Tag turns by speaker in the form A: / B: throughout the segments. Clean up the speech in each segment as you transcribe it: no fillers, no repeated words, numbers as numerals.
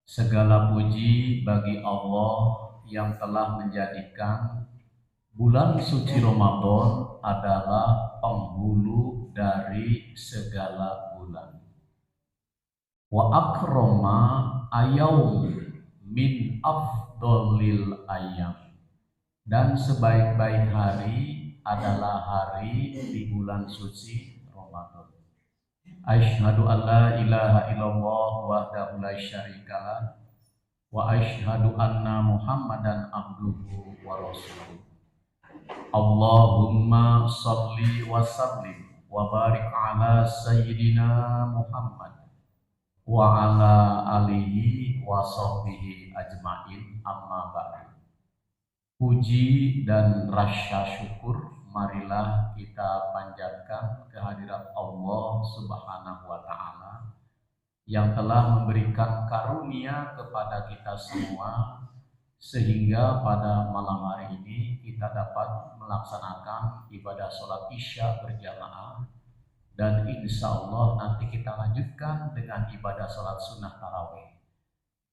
A: Segala puji bagi Allah yang telah menjadikan bulan suci Ramadan adalah penghulu dari segala bulan. Wa akroma ayaum min afdolil ayam. Dan sebaik-baik hari adalah hari di bulan suci Ramadan. Asyhadu an la ilaha illallah wahdahu la syarikalah wa asyhadu anna Muhammadan abduhu wa rasuluh. Allahumma salli wa sallim wa barik ala sayyidina Muhammad wa ala alihi wa sahbihi ajmain, amma ba'du. Puji dan rasa syukur marilah kita panjatkan kehadirat Allah Subhanahu wa taala yang telah memberikan karunia kepada kita semua sehingga pada malam hari ini kita dapat melaksanakan ibadah sholat isya berjamaah, dan insya Allah nanti kita lanjutkan dengan ibadah sholat sunnah tarawih.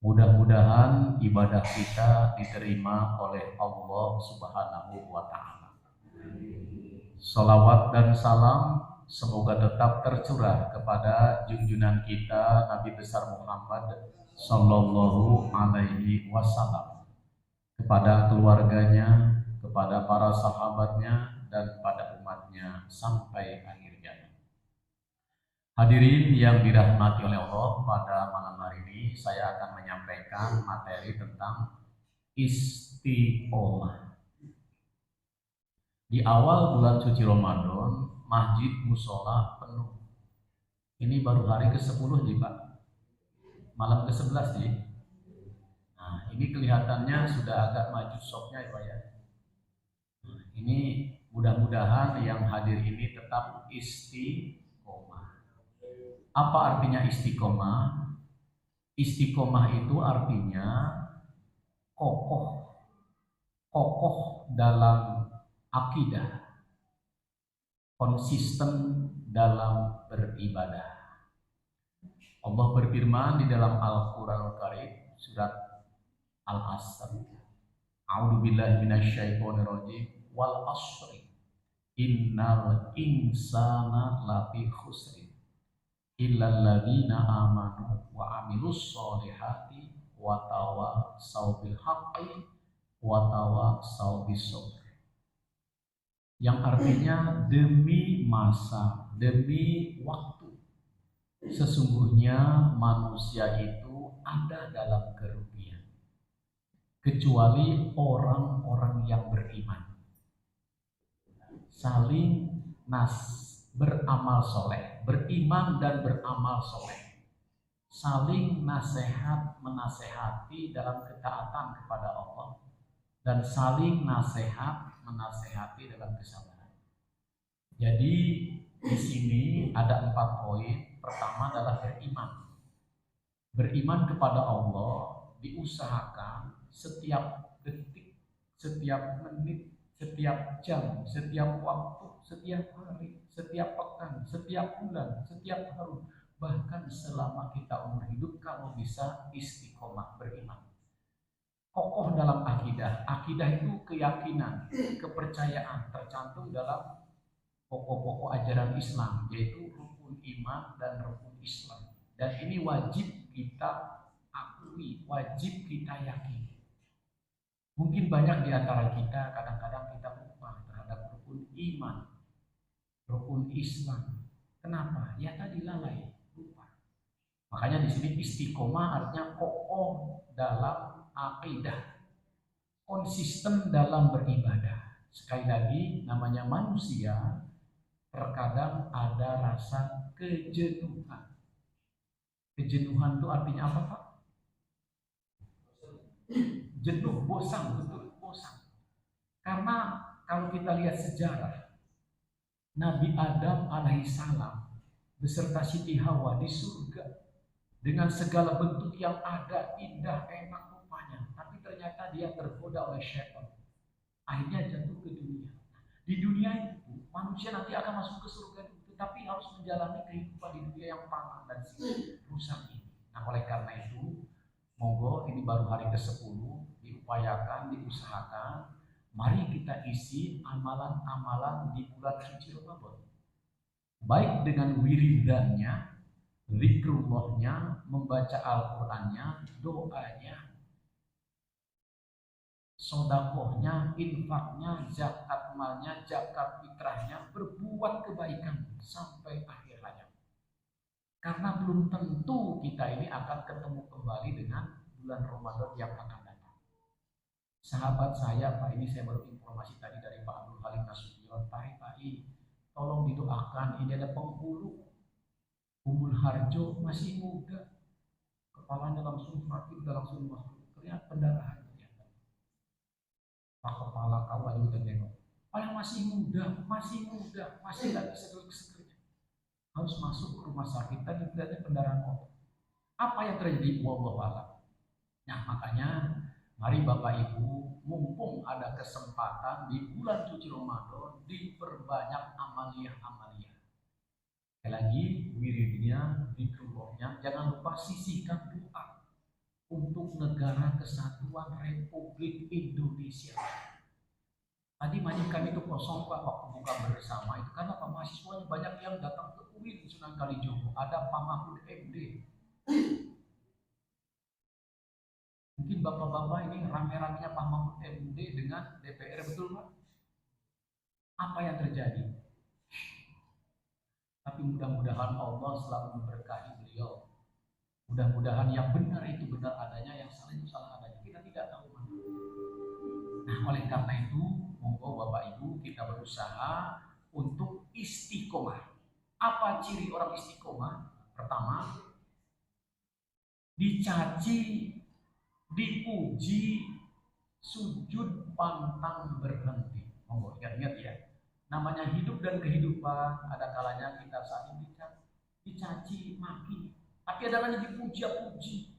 A: Mudah-mudahan ibadah kita diterima oleh Allah Subhanahu wa taala. Salawat dan salam semoga tetap tercurah kepada junjungan kita Nabi besar Muhammad sallallahu alaihi wasallam, kepada keluarganya, kepada para sahabatnya, dan pada umatnya sampai akhir zaman. Hadirin yang dirahmati oleh Allah, pada malam hari ini saya akan menyampaikan materi tentang istiqomah. Di awal bulan suci Ramadan, masjid musola penuh. Ini baru hari ke-10 nih Pak, malam ke-11 nih. Nah, ini kelihatannya sudah agak maju shopnya ya Pak ya. Nah, ini mudah-mudahan yang hadir ini tetap istiqomah. Apa artinya istiqomah? Istiqomah itu artinya kokoh dalam akidah, konsisten dalam beribadah. Allah berfirman di dalam Al-Qur'anul Karim surat Al-Asr, A'udzu billahi minasyaitonir rajim, wal asri innal insana lafi khusrin illal ladzina amanu wa amilus solihati wa tawassaw bil haqqi wa tawassaw bis sabr. Yang artinya demi masa, demi waktu, sesungguhnya manusia itu ada dalam kerugian kecuali orang-orang yang beriman, saling beramal soleh, beriman dan beramal soleh, saling nasihat menasehati dalam ketaatan kepada Allah, dan saling nasihat menasehati dalam kesabaran. Jadi di sini ada 4 poin. Pertama adalah beriman. Beriman kepada Allah diusahakan setiap detik, setiap menit, setiap jam, setiap waktu, setiap hari, setiap pekan, setiap bulan, setiap tahun, bahkan selama kita umur hidup, kalau bisa istiqomah beriman. Kokoh dalam akidah. Akidah itu keyakinan, kepercayaan, tercantum dalam pokok-pokok ajaran Islam, yaitu rukun iman dan rukun Islam. Dan ini wajib kita akui, wajib kita yakini. Mungkin banyak di antara kita kadang-kadang kita lupa terhadap rukun iman, rukun Islam. Kenapa? Ya tadi lalai, lupa. Makanya di sini istiqomah artinya kokoh dalam akidah, konsisten dalam beribadah. Sekali lagi, namanya manusia terkadang ada rasa kejenuhan. Kejenuhan itu artinya apa Pak? Jenuh, bosan, betul, bosan. Karena kalau kita lihat sejarah, Nabi Adam alaihissalam beserta Siti Hawa di surga dengan segala bentuk yang ada, indah, enak rupanya, tapi ternyata dia tergoda oleh syaitan. Akhirnya jatuh ke dunia. Di dunia itu manusia nanti akan masuk ke surga itu, tapi harus menjalani kehidupan di dunia yang panah dan rusak ini. Nah, oleh karena itu Monggo ini baru hari ke-10, diupayakan, diusahakan. Mari kita isi amalan-amalan di bulan suci Ramadan. Baik dengan wiridannya, zikrullahnya, membaca Al-Qur'annya, doanya, sodakohnya, infaknya, zakat malnya, zakat fitrahnya, berbuat kebaikan sampai akhir hayat. Karena belum tentu kita ini akan ketemu kembali dengan bulan Ramadan yang akan datang. Sahabat saya, Pak, ini saya baru informasi tadi dari Pak Abdul Halim Nasution, Pak, tolong didoakan, ini ada penghulu Umbul Harjo, masih muda, kepalanya langsung sakit, udah langsung masuk, terlihat pendarahan. Pak kepala kau aja udah nengok. Orang masih muda, masih nggak bisa segernya. Harus masuk ke rumah sakit, tadi terlihatnya pendarahan otak. Apa yang terjadi? Wallahu a'lam. Nah, makanya mari Bapak Ibu, mumpung ada kesempatan di bulan suci Ramadan, diperbanyak amaliyah-amaliyah. Sekali lagi, wiridnya, zikrullahnya, jangan lupa sisihkan doa untuk Negara Kesatuan Republik Indonesia. Tadi majelis kami itu kosong Pak waktu buka bersama itu karena Pak mahasiswanya banyak yang datang ke UIN Sunan Kalijogo, ada Pak Mahfud MD. Mungkin bapak-bapak ini rame-ramenya Pak Mahfud MD dengan DPR, betul Pak? Apa yang terjadi? Tapi mudah-mudahan Allah selalu memberkahi beliau. Mudah-mudahan yang benar itu benar adanya, yang salah itu salah adanya. Kita tidak tahu mana. Nah, oleh karena itu, monggo Bapak Ibu kita berusaha untuk istiqomah. Apa ciri orang istiqomah? Pertama, dicaci, dipuji, sujud pantang berhenti. Monggo ingat-ingat ya. Namanya hidup dan kehidupan, ada kalanya kita saling dicaci, maki. Tapi ada kalanya dipuji-puji.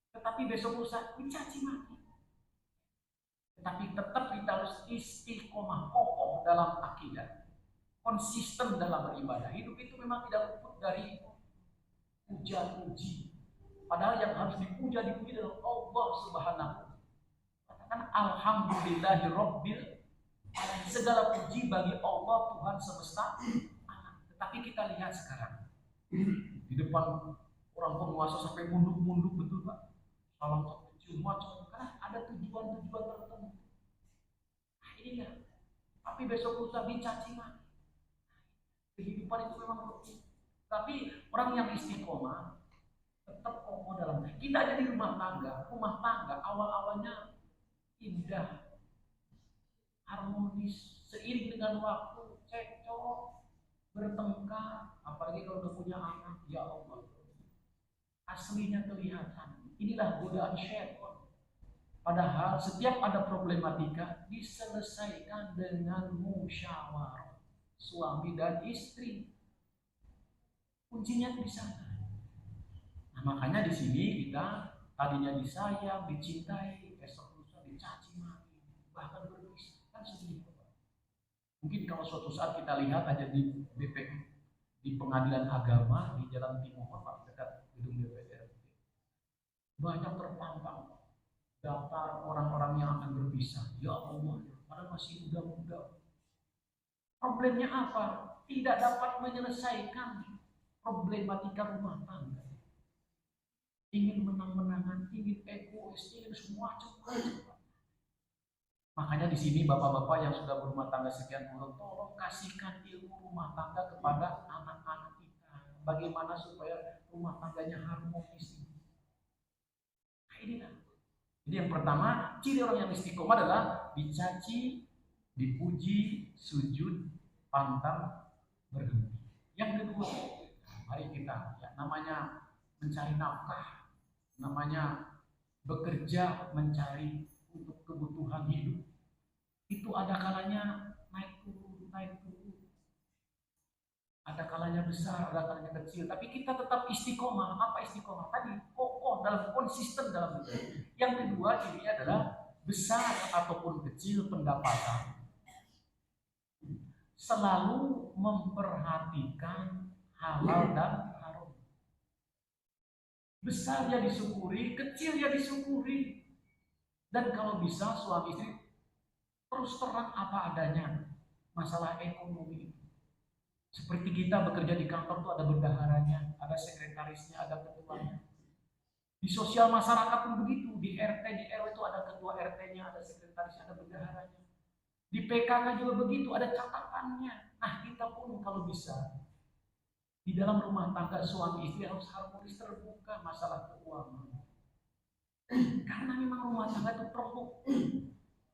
A: Tetapi besok lusa dicaci maki. Tetapi tetap kita harus istiqomah, kokoh dalam akidah, konsisten dalam beribadah. Hidup itu memang tidak luput dari puja-puji. Padahal yang harus dipuji adalah Allah Subhanahu. Katakan alhamdulillahirabbil alamin. Segala puji bagi Allah Tuhan semesta alam. Tetapi kita lihat sekarang di depan orang penguasa sampai munduk-munduk, betul Pak? Salam satu cium macam karena ada tujuan-tujuan tertentu. Nah, inilah. Tapi besok lusa dicaci maki. Kehidupan itu memang rutin. Tapi orang yang istiqomah tetap kokoh dalam. Kita ada di rumah tangga awal-awalnya indah, harmonis, seiring dengan waktu cekcok, bertengkar, apalagi kalau udah punya anak, ya Allah, aslinya kelihatan. Inilah godaan syaitan. Padahal setiap ada problematika diselesaikan dengan musyawarah suami dan istri. Kuncinya di sana. Nah, makanya di sini kita tadinya disayang, dicintai, besok lusa dicaci maki, bahkan berpisah, kan sedih. Mungkin kalau suatu saat kita lihat aja di BPM, di Pengadilan Agama di Jalan Timur Pak, dekat gedung DPR, banyak terpampang daftar orang-orang yang akan berpisah. Ya Allah, padahal masih muda-muda. Problemnya apa? Tidak dapat menyelesaikan problematika rumah tangga. Ingin menang-menangan, ingin egois, ingin semua cepat. Makanya di sini bapak-bapak yang sudah berumah tangga sekian puluh, tolong kasihkan ilmu rumah tangga kepada anak-anak kita. Bagaimana supaya rumah tangganya harmonis. Nah, inilah. Jadi yang pertama, ciri orang yang istiqomah adalah dicaci, dipuji, sujud, pantang berhenti. Yang kedua, mari kita, ya, namanya mencari nafkah, namanya bekerja mencari untuk kebutuhan hidup. Itu ada kalanya naik turun, ada kalanya besar, ada kalanya kecil. Tapi kita tetap istiqomah. Apa istiqomah? Tadi kokoh dalam konsisten dalam hidup. Yang kedua cirinya adalah besar ataupun kecil pendapatan, selalu memperhatikan halal dan haram. Besar ya disyukuri, kecil ya disyukuri. Dan kalau bisa suami istri terus terang apa adanya masalah ekonomi. Seperti kita bekerja di kantor tuh ada bendaharanya, ada sekretarisnya, ada ketuanya. Di sosial masyarakat pun begitu, di RT, di RW itu ada ketua RT-nya, ada sekretarisnya, ada bendaharanya. Di PKK juga begitu, ada catatannya. Nah, kita pun kalau bisa di dalam rumah tangga suami istri harus harmonis, terbuka masalah keuangan. Karena memang rumah tangga itu perlu.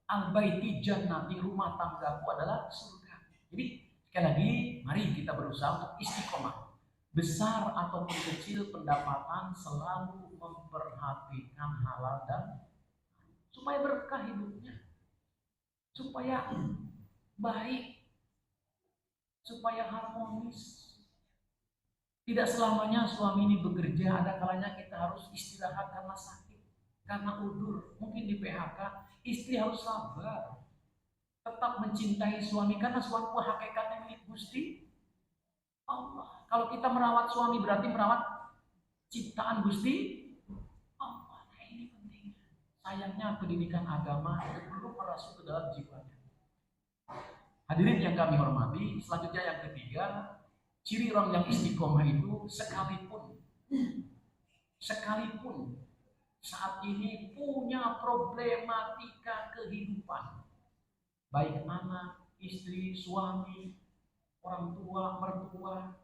A: Al-baiti jannati, rumah tanggaku adalah surga. Jadi sekali lagi, mari kita berusaha untuk istiqomah. Besar ataupun kecil pendapatan selalu memperhatikan halal dan supaya berkah hidupnya, supaya baik, supaya harmonis. Tidak selamanya suami ini bekerja, ada kalanya kita harus istirahat karena sakit, karena udur, mungkin di PHK. Istri harus sabar, tetap mencintai suami karena suami hakikatnya milik Gusti Allah. Kalau kita merawat suami berarti merawat ciptaan Gusti Allah. Nah, ini penting. Sayangnya pendidikan agama itu belum merasuk ke dalam jiwanya. Hadirin yang kami hormati, selanjutnya yang ketiga, ciri orang yang istiqomah itu sekalipun saat ini punya problematika kehidupan, baik anak, istri, suami, orang tua, mertua,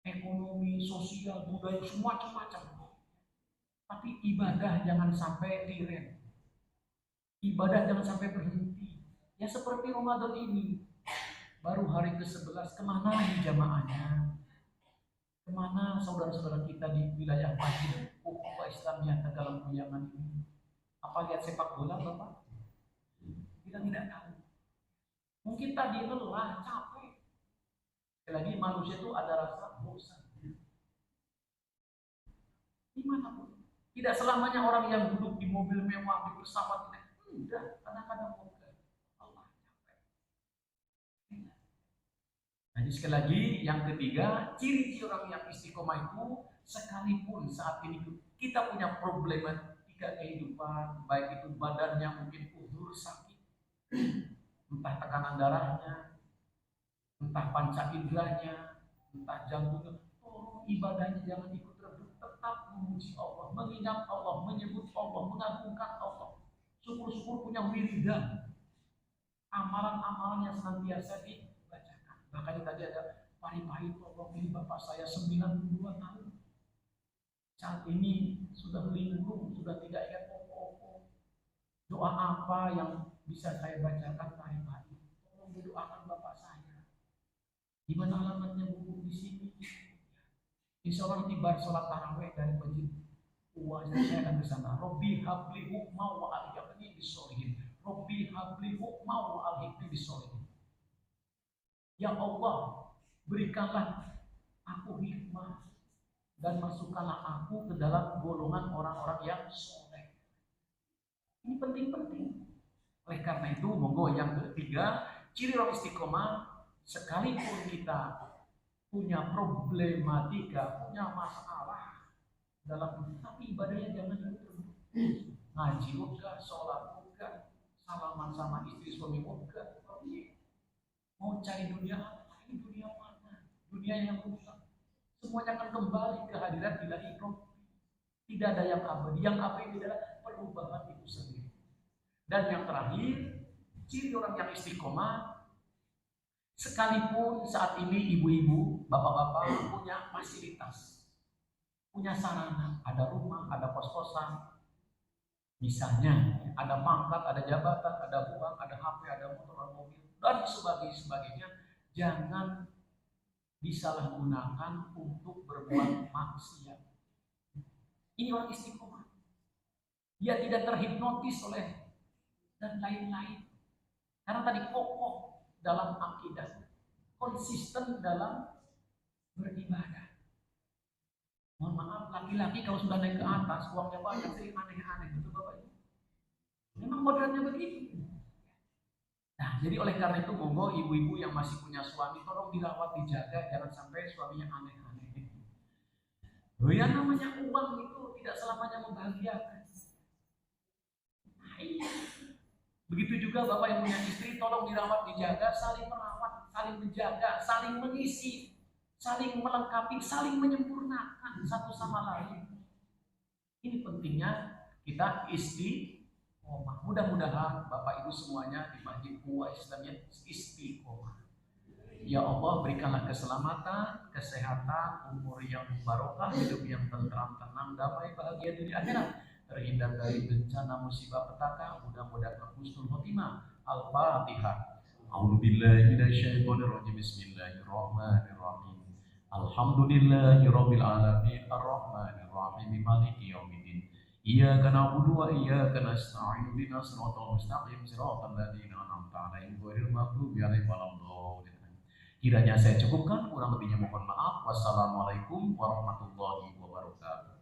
A: ekonomi, sosial, budaya, semua macam-macam. Tapi ibadah jangan sampai direm. Ibadah jangan sampai berhenti. Ya seperti Ramadan ini, baru hari ke-11, kemana nih jamaahnya? Kemana saudara-saudara kita di wilayah Masjid Ukhuwah Islamiyah Tegalan Kuyangan ini? Apa lihat sepak bola Bapak? Kita tidak tahu. Mungkin tadi lelah, capek. Sekali lagi manusia itu ada rasa bosan. Dimanapun. Tidak selamanya orang yang duduk di mobil mewah, di pesawat, tidak. Kadang-kadang juga Allah capek. Jadi sekali lagi, yang ketiga, ciri-ciri orang yang istiqomah itu sekalipun saat ini kita punya problematika kehidupan, baik itu badannya mungkin uzur sakit, entah tekanan darahnya, entah panca inderanya, entah jantungnya, tolong ibadahnya jangan ikut redup, tetap memuji Allah, mengingat Allah, menyebut Allah, mengagungkan Allah. Syukur-syukur punya wiridan, amalan-amalan yang senantiasa dibacakan. Makanya tadi ada pari-pari Allah, ini bapak saya 92 tahun. Saat ini sudah linglung, sudah tidak ingat apa-apa. Doa apa yang bisa saya bacakan pari-pari? Tolong didoakan bapak saya. Di mana alamatnya buku di sini? Insya Allah nanti bar sholat taraweh dari masjid uangnya saya akan bersama. Robbi habli hukma wa alhikni bisolihin. Robbi habli hukma wa alhikni bisolihin. Ya Allah, berikanlah aku hikmah dan masukkanlah aku ke dalam golongan orang-orang yang soleh. Ini penting-penting. Oleh karena itu, monggo yang ketiga, ciri orang istiqomah, sekalipun kita punya problematika, punya masalah dalam, tapi ibadahnya jangan terus. Ngaji juga, sholat juga, salaman sama istri suami juga. Mau cari dunia apa? Ini dunia mana? Dunia yang rusak. Semuanya akan kembali ke hadirat ilahi Rabb. Tidak ada yang abadi. Yang abadi adalah perubahan itu sendiri. Dan yang terakhir, ciri orang yang istiqomah, sekalipun saat ini ibu-ibu, bapak-bapak punya fasilitas, punya sarana, ada rumah, ada kos-kosan, misalnya ada pangkat, ada jabatan, ada uang, ada HP, ada motor, ada mobil, dan sebagainya, jangan disalahgunakan untuk berbuat maksiat. Ini orang istiqomah. Dia tidak terhipnotis oleh dan lain-lain. Karena tadi kokoh dalam akidah, konsisten dalam beribadah. Mohon maaf, laki-laki kalau sudah naik ke atas, uangnya banyak, sering aneh-aneh, betul Bapak Ibu? Memang modalnya begitu. Nah, jadi oleh karena itu, monggo ibu-ibu yang masih punya suami, tolong dirawat, dijaga, jangan sampai suaminya aneh-aneh. Loh, yang namanya uang itu tidak selamanya membahagiakan. Nah, iya. Begitu juga Bapak yang punya istri, tolong dirawat, dijaga, saling merawat, saling menjaga, saling mengisi, saling melengkapi, saling menyempurnakan satu sama lain. Ini pentingnya kita istiqomah. Mudah-mudahan Bapak Ibu semuanya di Masjid Buah Islamiyah istiqomah. Ya Allah, berikanlah keselamatan, kesehatan, umur yang barokah, hidup yang tentram, tenang, damai, bahagia di akhirat, terhindar dari bencana musibah petaka, mudah-mudahan husnul khotimah. Al-Fatihah. A'udzubillahi minasyaitonirrajim. Bismillahirrahmanirrahim. Alhamdulillahirabbil alamin, arrahmanirrahim, maliki yaumiddin. Iyyaka na'budu wa iyyaka nasta'in. Ihdinas siratal mustaqim, siratal ladzina an'amta 'alaihim ghairil maghdubi 'alaihim waladdallin. Kiranya saya cukupkan, kurang lebihnya mohon maaf. Wassalamualaikum warahmatullahi wabarakatuh.